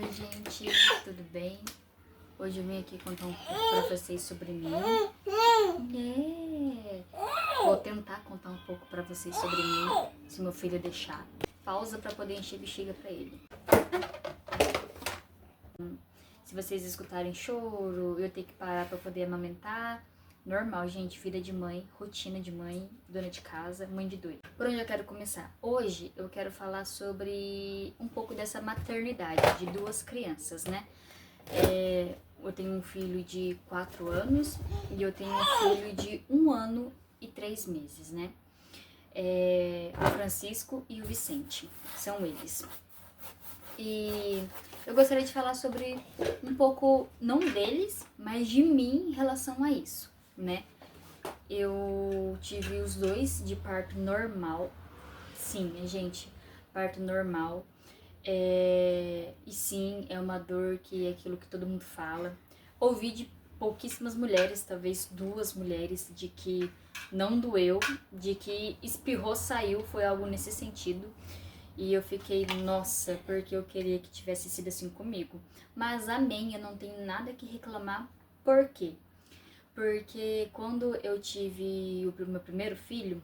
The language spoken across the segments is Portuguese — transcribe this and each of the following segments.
Oi gente, tudo bem? Hoje eu vim aqui contar um pouco pra vocês sobre mim. Vou tentar contar um pouco pra vocês sobre mim, se meu filho deixar. Pausa pra poder encher bexiga pra ele. Se vocês escutarem choro, eu tenho que parar pra poder amamentar. Normal, gente, vida de mãe, rotina de mãe, dona de casa, mãe de doido. Por onde eu quero começar? Hoje eu quero falar sobre um pouco dessa maternidade de duas crianças, né? Eu tenho um filho de 4 anos e eu tenho um filho de 1 ano e 3 meses, né? O Francisco e o Vicente, são eles. E eu gostaria de falar sobre um pouco, não deles, mas de mim em relação a isso, né? Eu tive os dois de parto normal. Sim, gente, parto normal. E sim, é uma dor que é aquilo que todo mundo fala. Ouvi de pouquíssimas mulheres, talvez 2 mulheres, de que não doeu, de que espirrou, saiu, foi algo nesse sentido. E eu fiquei, nossa, porque eu queria que tivesse sido assim comigo. Mas amém, eu não tenho nada que reclamar. Por quê? Porque quando eu tive o meu primeiro filho,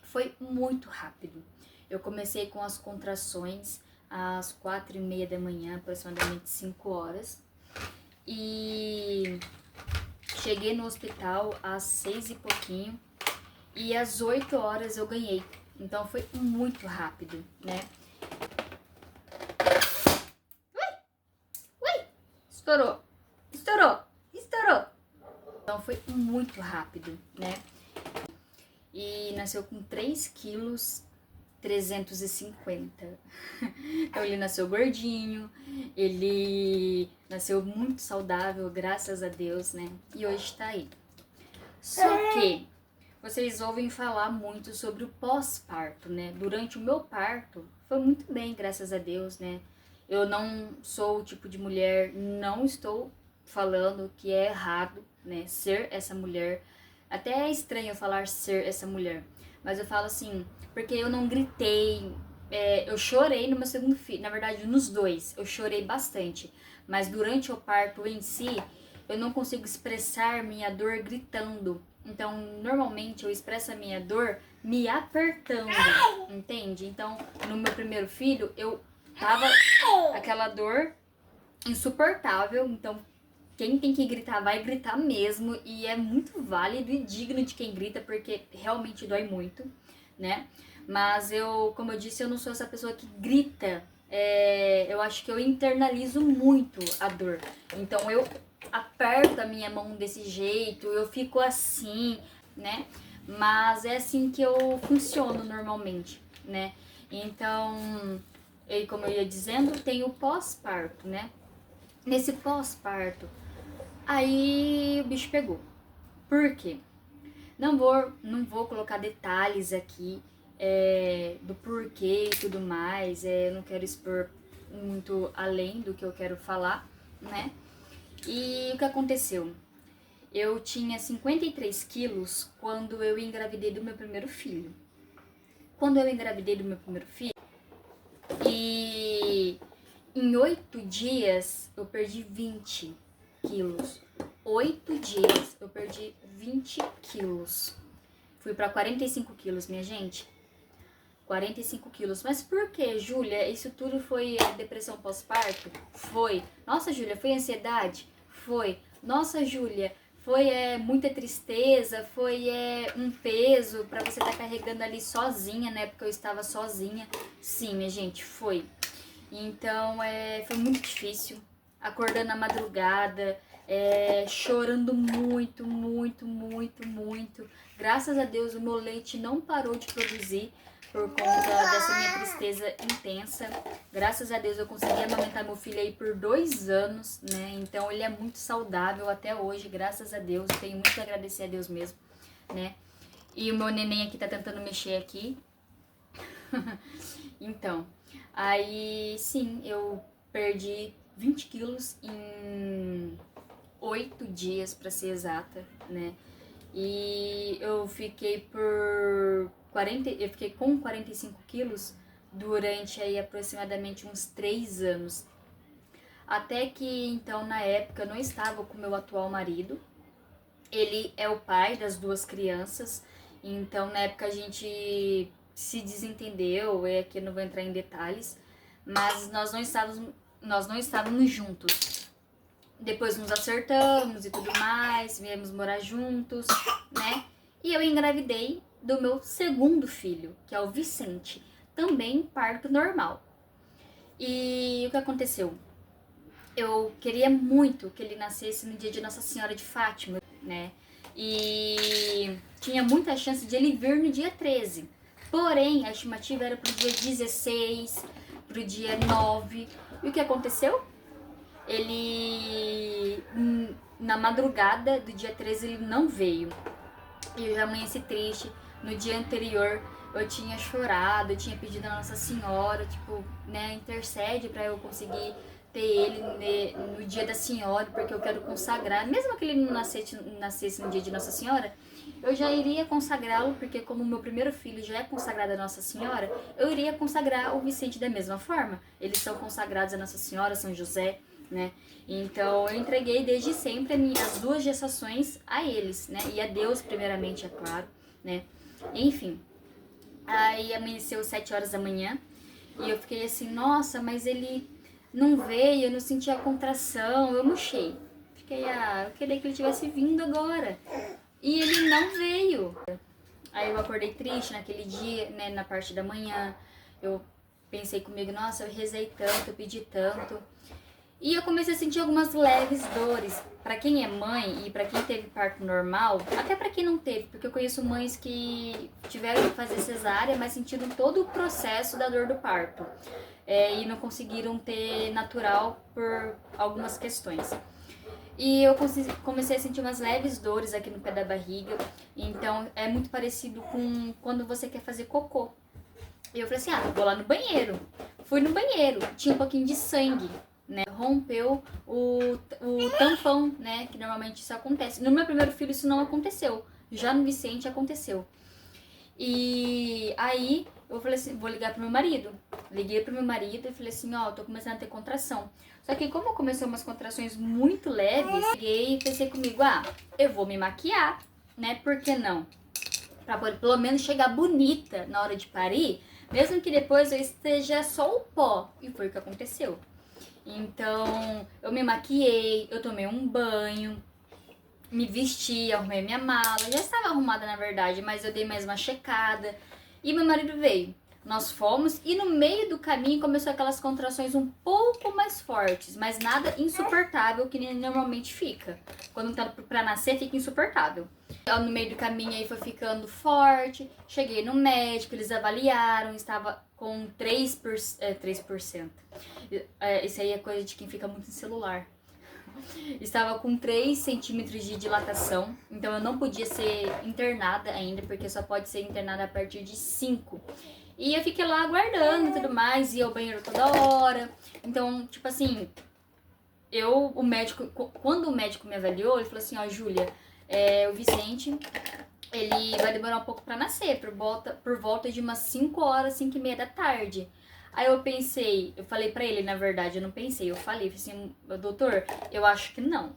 foi muito rápido. Eu comecei com as contrações às 4h30 da manhã, aproximadamente 5 horas. E cheguei no hospital às 6 e pouquinho. E às 8 horas eu ganhei. Então foi muito rápido, né? Ui! Estourou! Estourou! Estourou! Então foi muito rápido, né? E nasceu com 3 quilos 350. Então ele nasceu gordinho, ele nasceu muito saudável, graças a Deus, né? E hoje tá aí. Só que vocês ouvem falar muito sobre o pós-parto, né? Durante o meu parto, foi muito bem, graças a Deus, né? Eu não sou o tipo de mulher, não estou falando que é errado, né? Ser essa mulher. Até é estranho eu falar ser essa mulher, mas eu falo assim, porque eu não gritei, eu chorei no meu segundo filho, na verdade nos dois, eu chorei bastante, mas durante o parto em si, eu não consigo expressar minha dor gritando. Então, normalmente eu expresso a minha dor me apertando, entende? Então, no meu primeiro filho, eu tava aquela dor insuportável, então quem tem que gritar vai gritar mesmo, e é muito válido e digno de quem grita, porque realmente dói muito, né? Mas eu, como eu disse, eu não sou essa pessoa que grita, eu acho que eu internalizo muito a dor, então eu aperto a minha mão desse jeito, eu fico assim, né? Mas é assim que eu funciono normalmente, né? Então, como eu ia dizendo, tem o pós-parto, né? Nesse pós-parto, aí o bicho pegou. Por quê? Não vou colocar detalhes aqui do porquê e tudo mais. Eu não quero expor muito além do que eu quero falar, né? E o que aconteceu? Eu tinha 53 quilos quando eu engravidei do meu primeiro filho. Quando eu engravidei do meu primeiro filho, e em 8 dias eu perdi 20 quilos. 8 dias eu perdi 20 quilos. Fui pra 45 quilos, minha gente. 45 quilos. Mas por que, Júlia? Isso tudo foi depressão pós-parto? Foi. Nossa, Júlia, foi ansiedade? Foi. Nossa, Júlia, foi muita tristeza? Foi um peso pra você estar carregando ali sozinha, né? Porque eu estava sozinha. Sim, minha gente, foi. Então, foi muito difícil. Acordando na madrugada, chorando muito, muito, muito, muito. Graças a Deus, o meu leite não parou de produzir por conta dessa minha tristeza intensa. Graças a Deus, eu consegui amamentar meu filho aí por 2 anos, né? Então, ele é muito saudável até hoje, graças a Deus. Tenho muito a agradecer a Deus mesmo, né? E o meu neném aqui tá tentando mexer aqui. Então, aí sim, eu perdi 20 quilos em 8 dias, pra ser exata, né? E eu fiquei com 45 quilos durante aí aproximadamente uns 3 anos. Até que, então, na época, eu não estava com meu atual marido. Ele é o pai das 2 crianças. Então, na época, a gente se desentendeu. Aqui eu não vou entrar em detalhes. Mas nós não estávamos juntos. Depois nos acertamos e tudo mais. Viemos morar juntos, né? E eu engravidei do meu segundo filho, que é o Vicente. Também parto normal. E o que aconteceu? Eu queria muito que ele nascesse no dia de Nossa Senhora de Fátima, né? E tinha muita chance de ele vir no dia 13. Porém, a estimativa era pro dia 16, pro dia 9. E o que aconteceu? Ele, na madrugada do dia 13, ele não veio. E eu já amanheci triste. No dia anterior, eu tinha chorado, eu tinha pedido a Nossa Senhora, tipo, né, intercede pra eu conseguir ter ele no dia da Senhora, porque eu quero consagrar. Mesmo que ele não nascesse no dia de Nossa Senhora, eu já iria consagrá-lo, porque como meu primeiro filho já é consagrado a Nossa Senhora, eu iria consagrar o Vicente da mesma forma. Eles são consagrados a Nossa Senhora, São José, né? Então eu entreguei desde sempre as 2 gestações a eles, né? E a Deus primeiramente, é claro, né? Enfim, aí amanheceu 7 horas da manhã e eu fiquei assim, nossa, mas ele não veio, eu não senti a contração, eu murchei. Fiquei, eu queria que ele tivesse vindo agora. E ele não veio. Aí eu acordei triste naquele dia, né, na parte da manhã. Eu pensei comigo, nossa, eu rezei tanto, eu pedi tanto. E eu comecei a sentir algumas leves dores. Pra quem é mãe e pra quem teve parto normal, até pra quem não teve, porque eu conheço mães que tiveram que fazer cesárea, mas sentiram todo o processo da dor do parto. E não conseguiram ter natural por algumas questões. E eu comecei a sentir umas leves dores aqui no pé da barriga. Então é muito parecido com quando você quer fazer cocô. E eu falei assim, vou lá no banheiro. Fui no banheiro, tinha um pouquinho de sangue, né? Rompeu o tampão, né? Que normalmente isso acontece. No meu primeiro filho isso não aconteceu. Já no Vicente aconteceu. E aí eu falei assim, vou ligar pro meu marido. Liguei pro meu marido e falei assim, tô começando a ter contração. Só que como começou umas contrações muito leves, liguei e pensei comigo, eu vou me maquiar, né? Por que não? Pra pelo menos chegar bonita na hora de parir, mesmo que depois eu esteja só o pó. E foi o que aconteceu. Então, eu me maquiei, eu tomei um banho, me vesti, arrumei minha mala. Já estava arrumada, na verdade, mas eu dei mais uma checada. E meu marido veio. Nós fomos e no meio do caminho começou aquelas contrações um pouco mais fortes, mas nada insuportável que nem normalmente fica. Quando tá pra nascer, fica insuportável. No meio do caminho aí foi ficando forte, cheguei no médico, eles avaliaram, estava com 3%. Isso aí é coisa de quem fica muito em celular. Estava com 3 centímetros de dilatação, então eu não podia ser internada ainda, porque só pode ser internada a partir de 5. E eu fiquei lá aguardando e tudo mais, ia ao banheiro toda hora. Então, tipo assim, quando o médico me avaliou, ele falou assim, Júlia, o Vicente, ele vai demorar um pouco pra nascer, por volta de umas 5 horas, 5 e meia da tarde. Aí eu pensei, eu falei pra ele, na verdade, eu não pensei, eu falei assim, doutor, eu acho que não.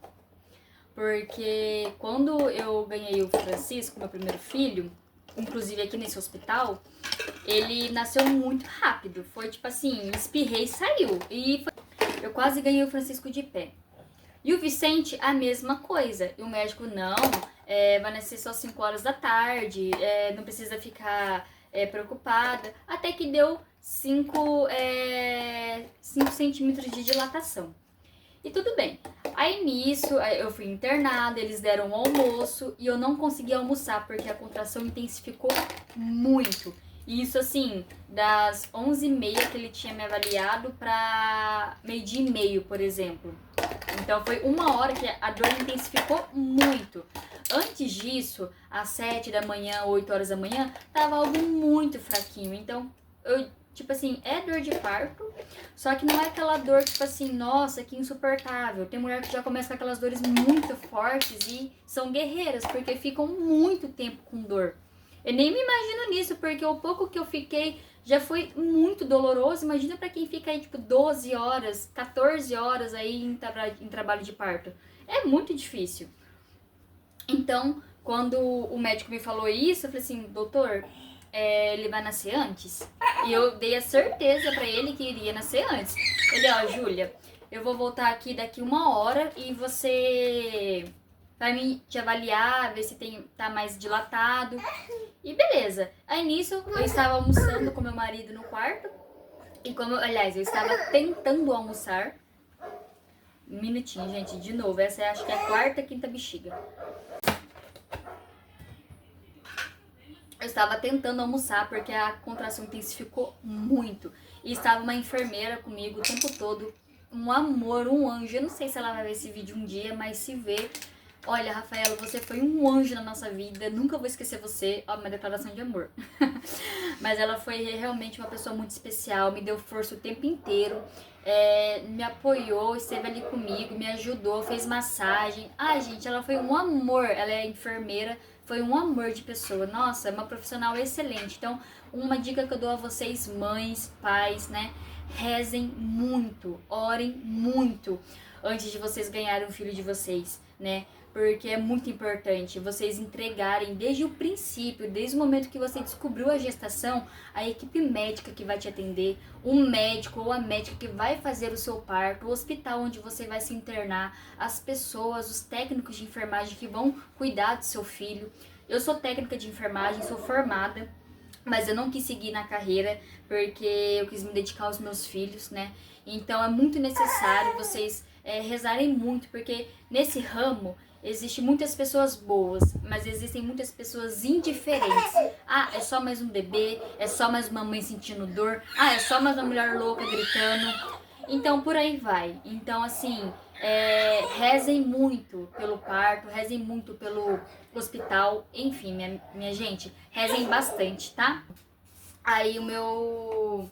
Porque quando eu ganhei o Francisco, meu primeiro filho, inclusive aqui nesse hospital, ele nasceu muito rápido. Foi tipo assim, espirrei e saiu. Eu quase ganhei o Francisco de pé. E o Vicente, a mesma coisa. E o médico, não, vai nascer só 5 horas da tarde, não precisa ficar preocupada. Até que deu 5 centímetros de dilatação. E tudo bem. Aí nisso, eu fui internada, eles deram um almoço e eu não consegui almoçar porque a contração intensificou muito. E isso assim, das 11h30 que ele tinha me avaliado pra 12h30, por exemplo. Então foi 1 hora que a dor intensificou muito. Antes disso, às 7 da manhã, 8 horas da manhã, tava algo muito fraquinho. Então, tipo assim, é dor de parto, só que não é aquela dor, tipo assim, nossa, que insuportável. Tem mulher que já começa com aquelas dores muito fortes e são guerreiras, porque ficam muito tempo com dor. Eu nem me imagino nisso, porque o pouco que eu fiquei já foi muito doloroso. Imagina pra quem fica aí, tipo, 12 horas, 14 horas aí em trabalho de parto. É muito difícil. Então, quando o médico me falou isso, eu falei assim, doutor, ele vai nascer antes? E eu dei a certeza pra ele que iria nascer antes. Ele, ó, Júlia, eu vou voltar aqui daqui 1 hora e você vai te avaliar, ver se tá mais dilatado. E beleza. Aí nisso, eu estava almoçando com meu marido no quarto. E aliás, eu estava tentando almoçar. Um minutinho, gente, de novo. Essa acho que é a quarta, quinta bexiga. Eu estava tentando almoçar porque a contração intensificou muito. E estava uma enfermeira comigo o tempo todo. Um amor, um anjo. Eu não sei se ela vai ver esse vídeo um dia, mas se ver... Olha, Rafaela, você foi um anjo na nossa vida. Nunca vou esquecer você. Ó, uma declaração de amor. Mas ela foi realmente uma pessoa muito especial. Me deu força o tempo inteiro. Me apoiou, esteve ali comigo, me ajudou, fez massagem. Ai, gente, ela foi um amor. Ela é enfermeira. Foi um amor de pessoa. Nossa, é uma profissional excelente. Então, uma dica que eu dou a vocês, mães, pais, né? Rezem muito, orem muito antes de vocês ganharem um filho de vocês, né? Porque é muito importante vocês entregarem desde o princípio, desde o momento que você descobriu a gestação, a equipe médica que vai te atender, o médico ou a médica que vai fazer o seu parto, o hospital onde você vai se internar, as pessoas, os técnicos de enfermagem que vão cuidar do seu filho. Eu sou técnica de enfermagem, sou formada, mas eu não quis seguir na carreira porque eu quis me dedicar aos meus filhos, né? Então é muito necessário vocês rezarem muito, porque nesse ramo existem muitas pessoas boas, mas existem muitas pessoas indiferentes. Ah, é só mais um bebê, é só mais uma mãe sentindo dor, ah, é só mais uma mulher louca gritando. Então, por aí vai. Então, assim, rezem muito pelo parto, rezem muito pelo hospital, enfim, minha gente, rezem bastante, tá? Aí eu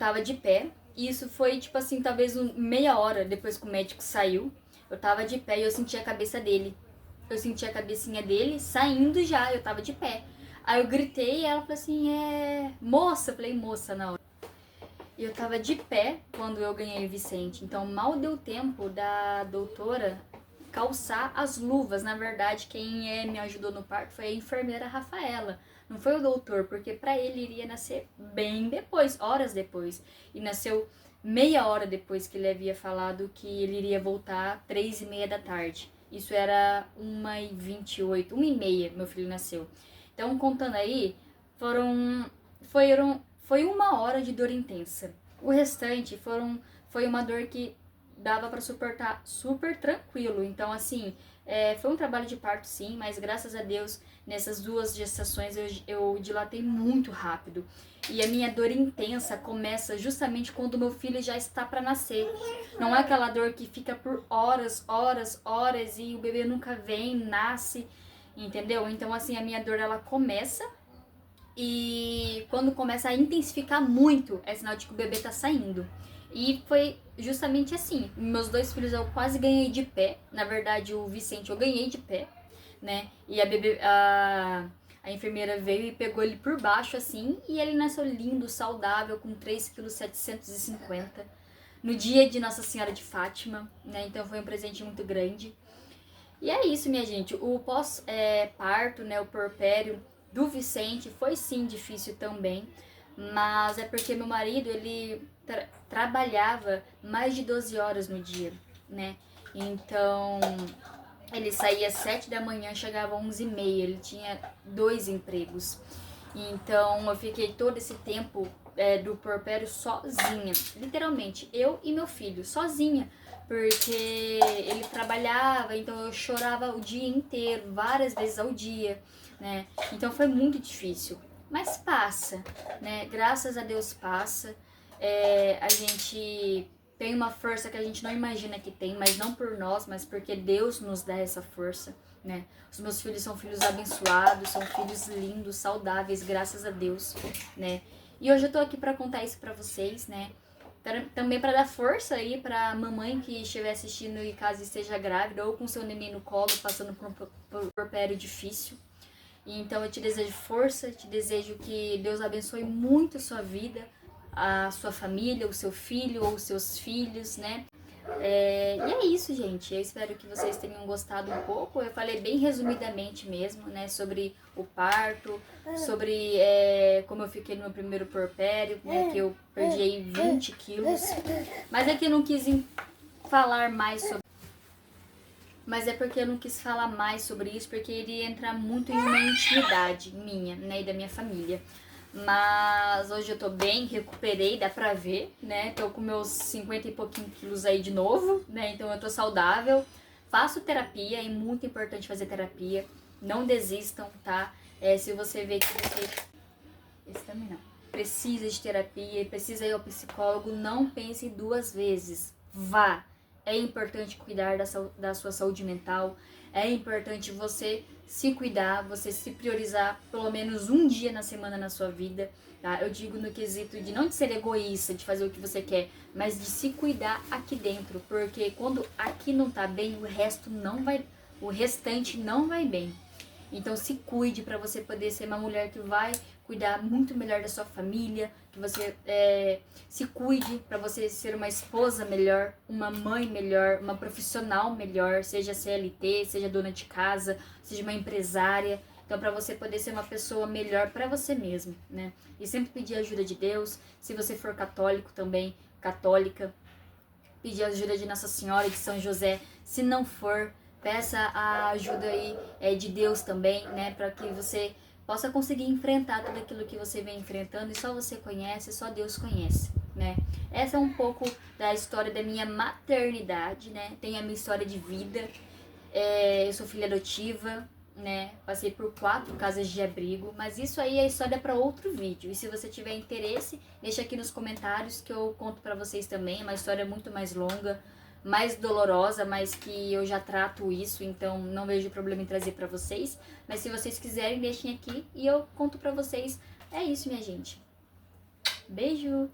tava de pé, e isso foi, tipo assim, talvez meia hora depois que o médico saiu. Eu tava de pé e eu senti a cabeça dele. Eu senti a cabecinha dele saindo já, eu tava de pé. Aí eu gritei e ela falou assim, moça, eu falei moça na hora. E eu tava de pé quando eu ganhei o Vicente. Então mal deu tempo da doutora calçar as luvas. Na verdade, quem me ajudou no parto foi a enfermeira Rafaela. Não foi o doutor, porque pra ele iria nascer bem depois, horas depois. E nasceu meia hora depois que ele havia falado que ele iria voltar 3h30 da tarde. Isso era 1h28, 1h30 meu filho nasceu. Então, contando aí, foi 1 hora de dor intensa. O restante foi uma dor que dava para suportar super tranquilo. Então, assim, foi um trabalho de parto, sim, mas graças a Deus, nessas 2 gestações eu dilatei muito rápido. E a minha dor intensa começa justamente quando meu filho já está para nascer. Não é aquela dor que fica por horas, horas, horas e o bebê nunca vem, nasce, entendeu? Então, assim, a minha dor, ela começa. E quando começa a intensificar muito, é sinal de que o bebê tá saindo. E foi justamente assim. Meus 2 filhos eu quase ganhei de pé. Na verdade, o Vicente eu ganhei de pé, né? E a enfermeira veio e pegou ele por baixo assim. E ele nasceu lindo, saudável, com 3,750 kg. No dia de Nossa Senhora de Fátima, né? Então foi um presente muito grande. E é isso, minha gente. O pós-parto, né? O puerpério do Vicente foi sim difícil também, mas é porque meu marido, ele trabalhava mais de 12 horas no dia, né? Então, ele saía às 7 da manhã, chegava às 11h30, ele tinha 2 empregos. Então, eu fiquei todo esse tempo do puerpério sozinha, literalmente, eu e meu filho, sozinha, porque ele trabalhava, então eu chorava o dia inteiro, várias vezes ao dia, né? Então foi muito difícil, mas passa, né? Graças a Deus passa. A gente tem uma força que a gente não imagina que tem, mas não por nós, mas porque Deus nos dá essa força, né? Os meus filhos são filhos abençoados, são filhos lindos, saudáveis, graças a Deus, né? E hoje eu tô aqui pra contar isso pra vocês, né? Também para dar força aí pra mamãe que estiver assistindo e caso esteja grávida ou com seu neném no colo, passando por um puerpério difícil. Então eu te desejo força, te desejo que Deus abençoe muito a sua vida, a sua família, o seu filho ou os seus filhos, né? E é isso, gente. Eu espero que vocês tenham gostado um pouco. Eu falei bem resumidamente mesmo, né? Sobre o parto, sobre como eu fiquei no meu primeiro puerpério, né? Que eu perdi aí 20 quilos. Mas é que eu não quis falar mais sobre... Mas é porque eu não quis falar mais sobre isso, porque iria entrar muito em uma intimidade minha, né? E da minha família. Mas hoje eu tô bem, recuperei, dá pra ver, né? Tô com meus 50 e pouquinhos quilos aí de novo, né? Então eu tô saudável. Faço terapia, é muito importante fazer terapia. Não desistam, tá? Se você vê que você... Esse também não. Precisa de terapia, precisa ir ao psicólogo, não pense duas vezes. Vá! É importante cuidar da sua saúde mental. É importante você se cuidar, você se priorizar pelo menos um dia na semana na sua vida, tá? Eu digo no quesito de não de ser egoísta, de fazer o que você quer, mas de se cuidar aqui dentro, porque quando aqui não tá bem, o restante não vai bem. Então se cuide para você poder ser uma mulher que vai cuidar muito melhor da sua família, que você se cuide para você ser uma esposa melhor, uma mãe melhor, uma profissional melhor, seja CLT, seja dona de casa, seja uma empresária. Então, para você poder ser uma pessoa melhor para você mesmo, né? E sempre pedir a ajuda de Deus. Se você for católico também, católica, pedir a ajuda de Nossa Senhora, de São José. Se não for, peça a ajuda aí de Deus também, né? Para que você possa conseguir enfrentar tudo aquilo que você vem enfrentando e só você conhece, só Deus conhece, né? Essa é um pouco da história da minha maternidade, né? Tem a minha história de vida. Eu sou filha adotiva, né? Passei por 4 casas de abrigo, mas isso aí é história para outro vídeo. E se você tiver interesse, deixa aqui nos comentários que eu conto para vocês também. É uma história muito mais longa, mais dolorosa, mas que eu já trato isso, então não vejo problema em trazer para vocês. Mas se vocês quiserem, deixem aqui e eu conto para vocês. É isso, minha gente. Beijo!